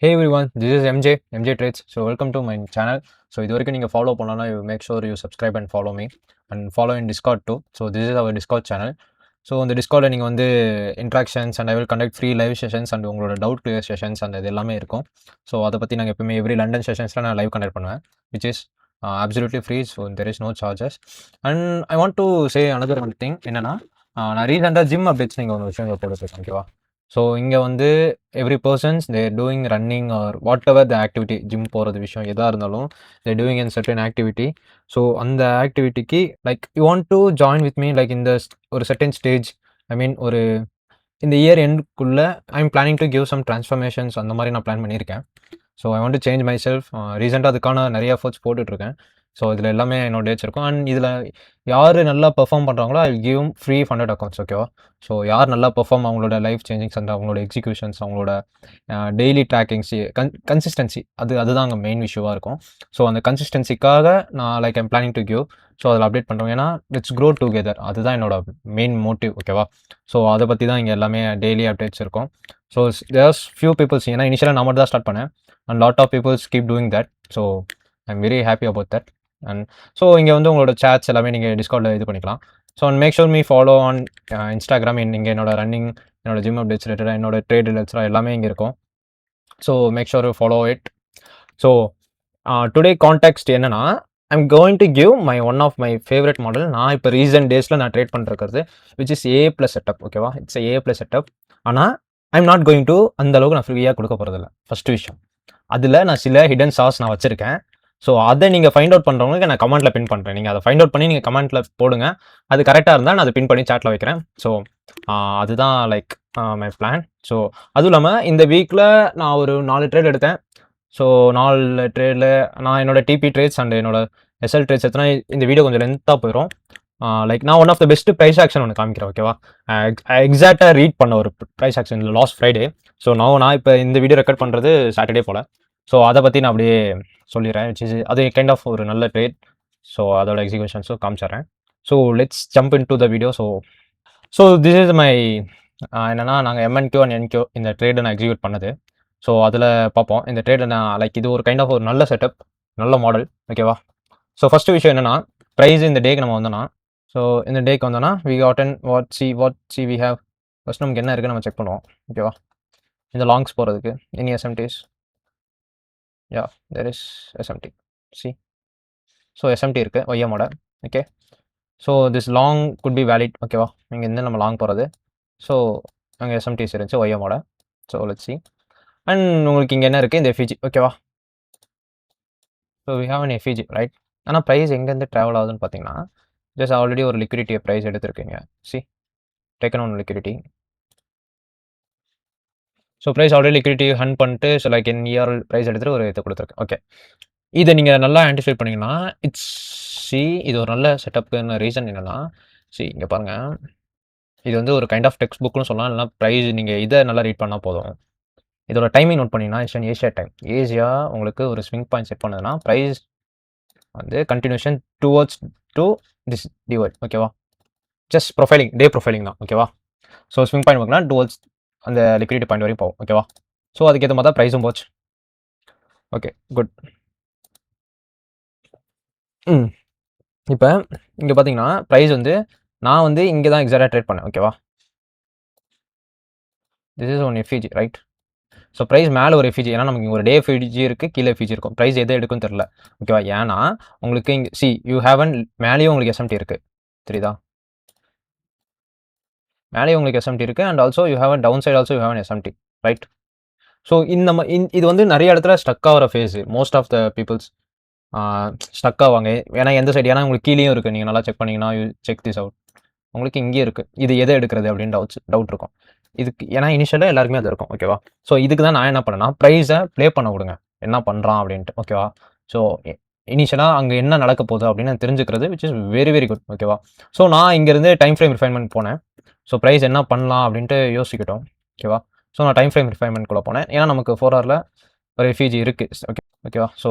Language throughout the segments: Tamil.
Hey everyone, this is MJ Trades. So welcome to my channel. So இதுவரைக்கும் நீங்க ஃபாலோ பண்ணலனா you make sure you subscribe and follow me and follow in Discord too. So this is our Discord channel. So இந்த டிஸ்கார்டில் நீங்கள் வந்து interactions and I will conduct free live sessions and உங்களோட டவுட் கிளியர் செஷன்ஸ் அந்த இது எல்லாமே இருக்கும். ஸோ அதை பற்றி நாங்கள் எப்பவுமே எவ்ரி லண்டன் செஷன்ஸில் நான் லைவ் கண்டக்ட் பண்ணுவேன், which is absolutely free. So there is no charges. And I want to say another one thing என்னன்னா, நான் ரீசெண்டாக ஜிம் அப்டேட்ஸ் நீங்கள் ஒரு விஷயம் போட்டுருக்கேன், ஓகேவா? ஸோ இங்கே வந்து every persons they doing running or whatever the activity, gym போகிறது விஷயம் எதாக இருந்தாலும் they doing in certain activity. So அந்த ஆக்டிவிட்டிக்கு like you want to join with me like இந்த ஒரு சர்டன் ஸ்டேஜ், ஐ மீன் ஒரு இந்த இயர் எண்டுக்குள்ளே I am planning to give some transformations அந்த மாதிரி நான் பிளான் பண்ணியிருக்கேன். So I want to change myself. ரீசெண்டாக அதுக்கான நிறைய எஃபர்ட்ஸ் போட்டுட்ருக்கேன். ஸோ இதில் எல்லாமே என்னோட டேட்ஸ் இருக்கும். அண்ட் இதில் யார் நல்லா பெர்ஃபார்ம் பண்ணுறாங்களோ I give free funded accounts, ஓகேவா? ஸோ யார் நல்லா பெர்ஃபார்ம், அவங்களோட லைஃப் சேஞ்சிங்ஸ் அண்ட் அவங்களோட எக்ஸிக்யூஷன்ஸ், அவங்களோட டெய்லி ட்ராக்கிங்ஸ், கன்சிஸ்டன்சி, அதுதான் அங்கே மெயின் இஷ்யூவாக இருக்கும். ஸோ அந்த கன்சிஸ்டன்சிக்காக நான் like I'm planning to give. So அதில் அப்டேட் பண்ணுறோம், ஏன்னா இட்ஸ் க்ரோ டுகெதர், அதுதான் என்னோட மெயின் மோட்டிவ், ஓகேவா? ஸோ அதை பற்றி தான் இங்கே எல்லாமே டெய்லி அப்டேட்ஸ் இருக்கும். ஸோ தேர்ஸ் ஃபியூ பீப்புள்ஸ், ஏன்னா இனிஷியலாக நான் மட்டும் தான் ஸ்டார்ட் பண்ணேன் and lot of peoples keep doing that. So I am very happy about that. And so இங்கே வந்து உங்களோட சேட்ஸ் எல்லாமே நீங்கள் டிஸ்கார்டில் இது பண்ணிக்கலாம். So and make sure me follow on Instagram. இங்கே என்னோட ரன்னிங், என்னோட ஜிம் அப்டேட்ஸ் ரிலேட்டடாக, என்னோட ட்ரேட் ரிலேட்டடாக எல்லாமே இங்கே இருக்கும். So make sure follow it. So today context என்னன்னா, I'm going to give one of my favourite model. நான் இப்போ ரீசன்ட் டேஸில் நான் ட்ரேட் பண்ணிருக்கிறது விச் இஸ் A+ செட்டப், ஓகேவா? It's A+ setup. ஆனால் ஐம் நாட் கோயிங் டு அந்த அளவுக்கு நான் ஃப்ரீயாக கொடுக்க போகிறதில்ல, ஃபஸ்ட்டு விஷயம். அதில் நான் சில ஹிடன் சாஸ் நான் வச்சுருக்கேன். ஸோ அதை நீங்கள் ஃபைண்ட் அவுட் பண்ணுறவங்களுக்கு நான் கமெண்ட்டில் பின் பண்ணுறேன். நீங்கள் அதை ஃபைண்ட் அவுட் பண்ணி நீங்கள் கமெண்ட்டில் போடுங்க. அது கரெக்டாக இருந்தால் நான் அதை பின் பண்ணி சாட்டில் வைக்கிறேன். ஸோ அதுதான் லைக் மை பிளான். ஸோ அதுவும் இல்லாமல் இந்த வீக்கில் நான் ஒரு 4 ட்ரேட் எடுத்தேன். ஸோ 4 ட்ரேடில் நான் என்னோட டிபி ட்ரேட்ஸ் அண்ட் என்னோட SL ட்ரேட்ஸ் எடுத்தனா இந்த வீடியோ கொஞ்சம் லென்த்தாக போயிடும். லைக் நான் one of the best price action ஒன்று காமிக்கிறேன், ஓகேவா? எக்ஸாக்டாக ரீட் பண்ண ஒரு price action last Friday. So நான் இப்போ இந்த வீடியோ ரெக்கார்ட் பண்ணுறது சாட்டர்டே போல். ஸோ அதை பற்றி நான் அப்படியே சொல்லிடுறேன். அது கைண்ட் ஆஃப் ஒரு நல்ல ட்ரேட். ஸோ அதோட எக்ஸிக்யூஷன்ஸும் காமிச்சிட்றேன். So let's jump into the video. So this is my என்னென்னா, நாங்கள் MNQ அண்ட் NQ இந்த ட்ரேடை நான் எக்ஸிக்யூட் பண்ணது. ஸோ அதில் பார்ப்போம் இந்த ட்ரேடை. நான் லைக் இது ஒரு கைண்ட் ஆஃப் ஒரு நல்ல செட்டப், நல்ல மாடல், ஓகேவா? ஸோ ஃபஸ்ட்டு விஷயம் என்னென்னா, ப்ரைஸ் இந்த டேக்கு நம்ம வந்தோன்னா, ஸோ இந்த டேக்கு வந்தோன்னா we got in what see we have. First நமக்கு என்ன இருக்குன்னு நம்ம செக் பண்ணுவோம், ஓகேவா? இந்த லாங்ஸ் போகிறதுக்கு any SMTs, yeah there is SMT, see. So SMT இருக்குது YMோட, okay. So this long could be valid, ஓகேவா? இங்கே இருந்து நம்ம லாங் போகிறது. ஸோ அங்கே SMTs இருந்துச்சு YMோட. So let's see. அண்ட் உங்களுக்கு இங்கே என்ன இருக்குது, இந்த FEG, ஓகேவா? So we have an FEG, right? ஆனால் ப்ரைஸ் எங்கேருந்து ட்ராவல் ஆகுதுன்னு பார்த்தீங்கன்னா, ஜஸ்ட் ஆல்ரெடி ஒரு லிக்விடிட்டியை ப்ரைஸ் எடுத்திருக்கீங்க, see, taken one liquidity. So price already liquidity hunt பண்ணிட்டு, ஸோ லைக் இயர் ப்ரைஸ் எடுத்துகிட்டு ஒரு இது கொடுத்துருக்கு, ஓகே. இதை நீங்கள் நல்லா ஆன்டிசிபேட் பண்ணிங்கன்னா இட்ஸ் சி, இது ஒரு நல்ல செட்டப்புன்னு ரீசன் என்னென்னா, சி இங்கே பாருங்கள், இது வந்து ஒரு கைண்ட் ஆஃப் டெக்ஸ்ட் புக்னு சொல்லலாம். இல்லைனா ப்ரைஸ் நீங்கள் இதை நல்லா ரீட் பண்ணால் போதும். இதோட டைமிங் நோட் பண்ணிங்கன்னா இட்ஸ் ஏஷியா டைம். ஈஸியாக உங்களுக்கு ஒரு ஸ்விங் பாயிண்ட் செட் பண்ணதுன்னா ப்ரைஸ் வந்து continuation towards to this divide, ஓகேவா? ஜஸ்ட் ப்ரொஃபைலிங், டே ப்ரொஃபைலிங் தான், ஓகேவா? ஸோ ஸ்விங் பாயிண்ட் பார்க்கணும் டுவர்ட்ஸ் அந்த லிக்விடிட்டி பாயிண்ட் வரையும் போகும், ஓகேவா? ஸோ அதுக்கேற்ற மாதிரி தான் ப்ரைஸும் போச்சு, ஓகே, குட். இப்போ இங்கே பார்த்தீங்கன்னா ப்ரைஸ் வந்து நான் வந்து இங்கே தான் எக்ஸாக்டாக ட்ரேட் பண்ணேன், ஓகேவா? This is one FEG, right? So price மேலே ஒரு FEG, ஏன்னா நமக்கு ஒரு டே FEG இருக்குது, கீழே FEG இருக்கும். ப்ரைஸ் எதை எடுக்குன்னு தெரில, ஓகேவா? ஏன்னா உங்களுக்கு இங்கே சி யூ ஹேவன் மேலேயும் உங்களுக்கு SMT இருக்குது, தெரியுதா? மேலேயும் உங்களுக்கு SMT இருக்குது and also you have in down side also you have in SMT, right? So இது வந்து நிறைய இடத்துல ஸ்டக் ஆகிற phase. Most of the peoples stuck ஆவாங்க. ஏன்னா எந்த சைடு, ஏன்னா உங்களுக்கு கீழேயும் இருக்குது. நீங்கள் நல்லா செக் பண்ணிங்கன்னா யூ செக் திஸ் அவுட். உங்களுக்கு இங்கேயும் இருக்குது. இது எதை எடுக்கிறது அப்படின்னு டவுட் இருக்கும் இதுக்கு, ஏன்னா இனிஷியலாக எல்லாருக்குமே அது இருக்கும், ஓகேவா? ஸோ இதுக்கு தான் நான் என்ன பண்ணேன்னா, ப்ரைஸை ப்ளே பண்ண விடுங்க, என்ன பண்ணுறான் அப்படின்ட்டு, ஓகேவா? ஸோ இனிஷியலாக அங்கே என்ன நடக்க போகுது அப்படின்னு தெரிஞ்சுக்கிறது which is very very good, ஓகேவா? ஸோ நான் இங்கேருந்து டைம் ஃப்ரேம் ரிஃபைன்மெண்ட் போனேன். ஸோ ப்ரைஸ் என்ன பண்ணலாம் அப்படின்ட்டு யோசிக்கிட்டோம், ஓகேவா? ஸோ நான் டைம் ஃப்ரேம் ரிஃபைன்மெண்ட்குள்ளே போனேன். ஏன்னா நமக்கு 4 ஹவரில் ஒரு FEG இருக்குது, ஓகேவா? ஸோ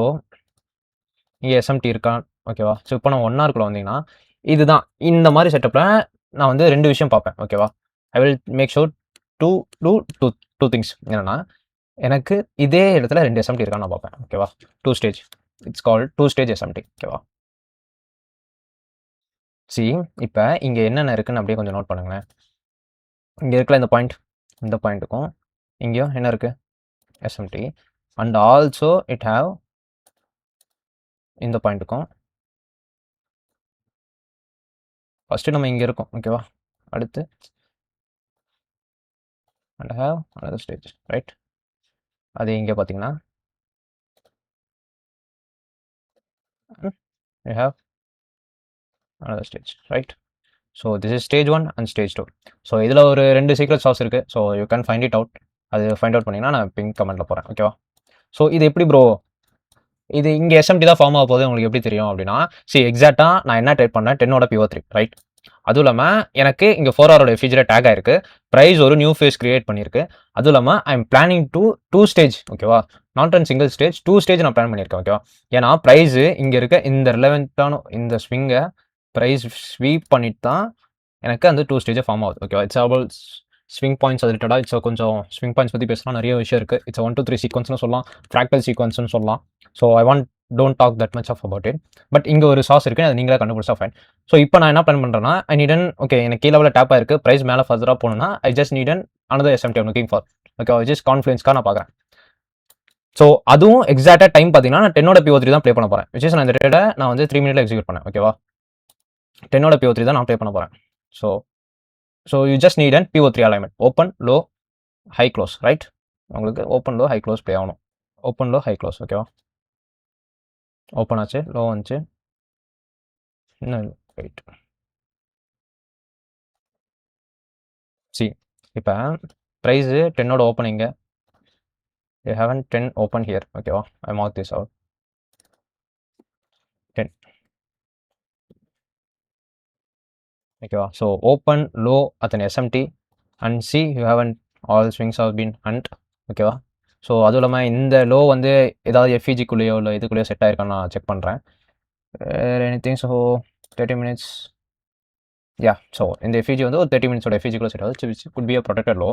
இங்கே SMT இருக்கான், ஓகேவா? ஸோ இப்போ நான் 1 ஹவருக்குள்ளே வந்தீங்கன்னா இதுதான். இந்த மாதிரி செட்டப்பில் நான் வந்து 2 விஷயம் பார்ப்பேன், ஓகேவா? I will make sure two things. என்னென்னா, எனக்கு இதே இடத்துல 2 எஸ்எம்டி இருக்கான்னு நான் பார்ப்பேன். ஓகேவா? 2 stage. It's called 2 stage SMT. ஓகேவா? சி இப்ப இங்க என்னென்ன இருக்குன்னு அப்படியே கொஞ்சம் நோட் பண்ணுங்களேன். இங்க இருக்குல்ல இந்த பாயிண்ட். இந்த பாயிண்ட்டுக்கும் இங்கேயும் என்ன இருக்கு? SMT. And also it have இந்த பாயிண்ட்டுக்கும் ஃபர்ஸ்ட் நம்ம இங்க இருக்கோம். ஓகேவா? அடுத்து and have another stage. Right? அது இங்க பார்த்தீங்கன்னா you have another stage. Right? So this is stage 1 and stage 2. So இதில் ஒரு 2 சீக்ரெட் சாஸ் இருக்குது. So you can find it out. அது ஃபைண்ட் அவுட் பண்ணிங்கன்னா நான் பிங்க் கமெண்ட்டில் போகிறேன். ஓகேவா? ஸோ இது எப்படி ப்ரோ? இது இங்கே எஸ்எம்டி தான் ஃபார்ம் ஆக போகுது உங்களுக்கு எப்படி தெரியும் அப்படின்னா, எக்ஸாக்டாக நான் என்ன டைப் பண்ணேன் 10ஓட PO3. ரைட்? அதுவும் இல்லாமல் எனக்கு இங்கே 4Rோட எஃபிஜியில் டேக் ஆயிருக்கு. ப்ரைஸ் ஒரு நியூ ஃபேஸ் கிரியேட் பண்ணியிருக்கு. அதுவும் இல்லாமல் I am planning two stage. ஓகேவா? Not and single stage, 2 stage நான் பிளான் பண்ணியிருக்கேன். ஓகேவா? ஏன்னா ப்ரைஸு இங்கே இருக்க இந்த ரிலவெண்ட்டான இந்த ஸ்விங்கை ப்ரைஸ் ஸ்வீப் பண்ணிட்டு தான் எனக்கு அந்த 2 ஸ்டேஜை ஃபார்ம் ஆகுது. ஓகேவா? இட்ஸ் அபவுட் ஸ்விங் பாயிண்ட்ஸ் ரிலேட்டடாக கொஞ்சம் ஸ்விங் பாயிண்ட்ஸ் பற்றி பேசலாம். நிறைய விஷயம் இருக்குது. இட்ஸ் 1 2 3 சீக்வன்ஸ்னு சொல்லலாம், ஃப்ராக்டல் சீக்வன்ஸ்னு சொல்லலாம். So I don't talk that much of about it. But இங்கே ஒரு சாஸ் இருக்குது, அது நீங்களே கண்டுபிடிச்சா ஃபைன். ஸோ இப்போ நான் என்ன பிளான் பண்ணுறேன்னா, ஐ நீடன் ஓகே எனக்கு கீழே லெவலில் டேப் ஆயிருக்கு, ப்ரைஸ் மேலே ஃபர்தராக போகணும்னா I just need an another SMT looking for. Okay, just கான்ஃபிடன்ஸ்க்காக நான் பார்க்குறேன். ஸோ அதுவும் எக்ஸாக்டாக டைம் பார்த்தீங்கன்னா நான் 10ஓட PO3 தான் ப்ளே பண்ண போகிறேன். விச் இஸ் நான் இந்த ட்ரேடை நான் வந்து 3 மினிட்ல எக்ஸிக்யூட் பண்ணேன். ஓகேவா? 10ஓட PO3 தான் நான் ப்ளே பண்ண போகிறேன். So you just need and PO3 alignment. Open, low, high close. Right? உங்களுக்கு open, low, high close play ஆகணும். Open, low, high close. ஓகேவா? ஓப்பன் ஆச்சு, லோ வந்துச்சு, இன்னும் வெயிட். இப்போ ப்ரைஸு 10ஓட ஓப்பனிங்க யூ ஹேவன் 10 ஓப்பன் ஹியர். ஓகேவா? I mark this out 10. ஓகேவா? ஸோ ஓப்பன், லோ அத்தனை SMT and see you have an all swings have been hunt. ஓகேவா? ஸோ அதுவும் இல்லாமல் இந்த லோ வந்து ஏதாவது எஃப்இஜிக்குள்ளேயோ இல்லை இதுக்குள்ளேயோ செட் ஆயிருக்கான்னு நான் செக் பண்ணுறேன். எனிதிங். So 30 minutes. ஸோ இந்த எஃப்இஜி வந்து ஒரு 30 மினிட்ஸோட எஃப்இஜிக்குள்ளே செட் ஆகுது. Which could be a protected low.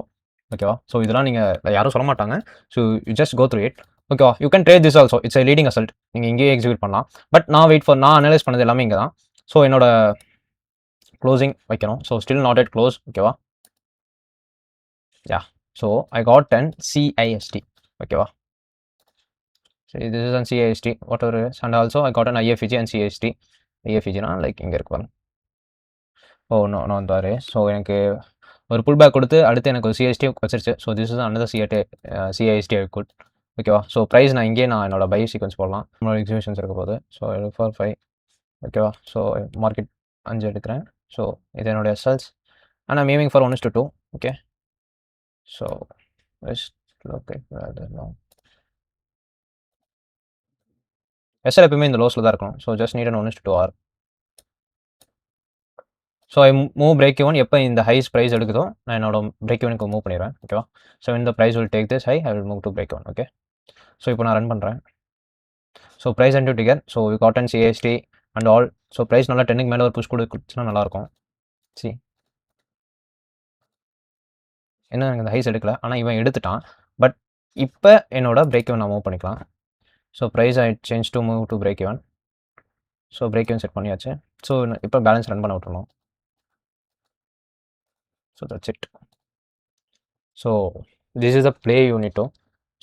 ஓகேவா? ஸோ இதெல்லாம் நீங்கள் யாரும் சொல்ல மாட்டாங்க. So you just go through it. ஓகேவா? You can trade this also. It's leading assault. நீங்கள் இங்கேயே எக்ஸிக்யூட் பண்ணலாம். பட் நான் அனலைஸ் பண்ணது எல்லாமே இங்கே தான். ஸோ என்னோட க்ளோசிங் வைக்கணும். So still not yet close. ஓகேவா? So I got an CIST. ஓகேவா? So this is an CIST whatever it is. And also I got an IFEG and CIST. IFEGனா லைக் இங்கே இருக்கு பாருங்க. நான் வந்தாரு. ஸோ எனக்கு ஒரு புல் பேக் கொடுத்து அடுத்து எனக்கு ஒரு CIST வச்சிருச்சு. So this is another CIST I could. ஓகேவா? ஸோ ப்ரைஸ் நான் இங்கே என்னோட பை சீக்வன்ஸ் போடலாம். நம்மளோட எக்ஸிபிஷன்ஸ் இருக்க போகுது. ஸோ 4 5. ஓகேவா? ஸோ மார்க்கெட் 5 எடுக்கிறேன். ஸோ இது என்னோட SLs and I'm aiming for 1:2. Okay? So let's look at rather long. SL எப்பவுமே இந்த லோஸில் தான் இருக்கும். So just need an 1:2 so I move break even. எப்போ இந்த ஹைஸ் ப்ரைஸ் எடுக்குதோ நான் என்னோட பிரேக் ஈவனுக்கு மூவ் பண்ணிடுவேன். ஓகேவா? ஸோ இந்த price will take this high, I will move to break even. Okay? So இப்போ நான் ரன் பண்ணுறேன். So price and trigger. So we got and CIST and all. So price நல்லா 10க்கு மேலே ஒரு புஷ் கொடுத்துச்சுன்னா நல்லாயிருக்கும். என்ன எனக்கு இந்த ஹைஸ் எடுக்கல, ஆனால் இவன் எடுத்துட்டான். பட் இப்போ என்னோட பிரேக் ஈவன் நான் மூவ் பண்ணிக்கலாம். So price I change to move to break even. So break even set பண்ணியாச்சு. ஸோ இப்போ பேலன்ஸ் ரன் பண்ண விட்டுருணும். So that's it. So this is a play யூனிட்டோ.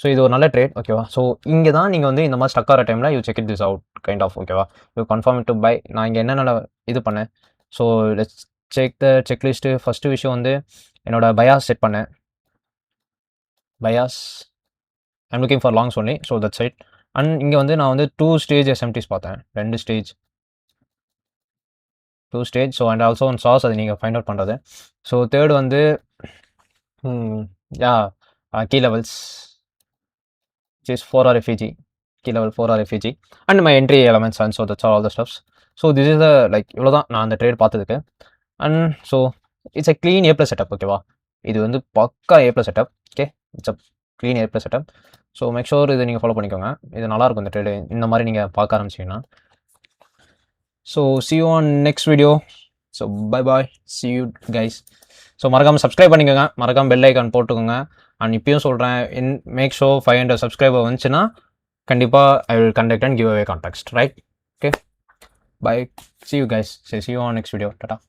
ஸோ இது ஒரு நல்ல ட்ரேட். ஓகேவா? ஸோ இங்கே தான் நீங்கள் வந்து இந்த மாதிரி ஸ்டக் ஆகிற டைமில் you check it this out kind of. ஓகேவா? You confirm it to buy. நான் இங்கே என்னென்ன இது பண்ணேன். So let's check the checklist. First விஷயம் வந்து என்னோட பயாஸ் செட் பண்ணேன். Bias I'm looking for longs only. So that's it. And இங்கே வந்து நான் வந்து 2 ஸ்டேஜ் எஸ்எம்டிஸ் பார்த்தேன். 2 stage. So and also one சாஸ், அது நீங்கள் ஃபைண்ட் அவுட் பண்ணுறது. ஸோ தேர்ட் வந்து key levels which is 4R FEG, key level 4R FEG and my entry elements, and so that's all the stuffs. So this is the like இவ்வளோ தான் நான் அந்த ட்ரேட் பார்த்ததுக்கு. And so it's a clean A+ setup. ஓகேவா? இது வந்து பக்கா A+ setup. Okay? It's a clean A+ setup. So make sure இதை நீங்கள் ஃபாலோ பண்ணிக்கோங்க. இது நல்லாயிருக்கும் இந்த ட்ரேடு இந்த மாதிரி நீங்கள் பார்க்க ஆரம்பிச்சிங்கன்னா. So see you on next video. So bye see you guys. So மறக்காமல் சப்ஸ்கிரைப் பண்ணிக்கோங்க, மறக்காமல் பெல் ஐக்கான் போட்டுக்கோங்க. அண்ட் இப்பயும் சொல்கிறேன், மேக் ஷோ 500 சப்ஸ்கிரைபர் வந்துச்சுன்னா கண்டிப்பாக I will conduct and give away contact, right? Okay, bye, see you guys, see you on next video, tata.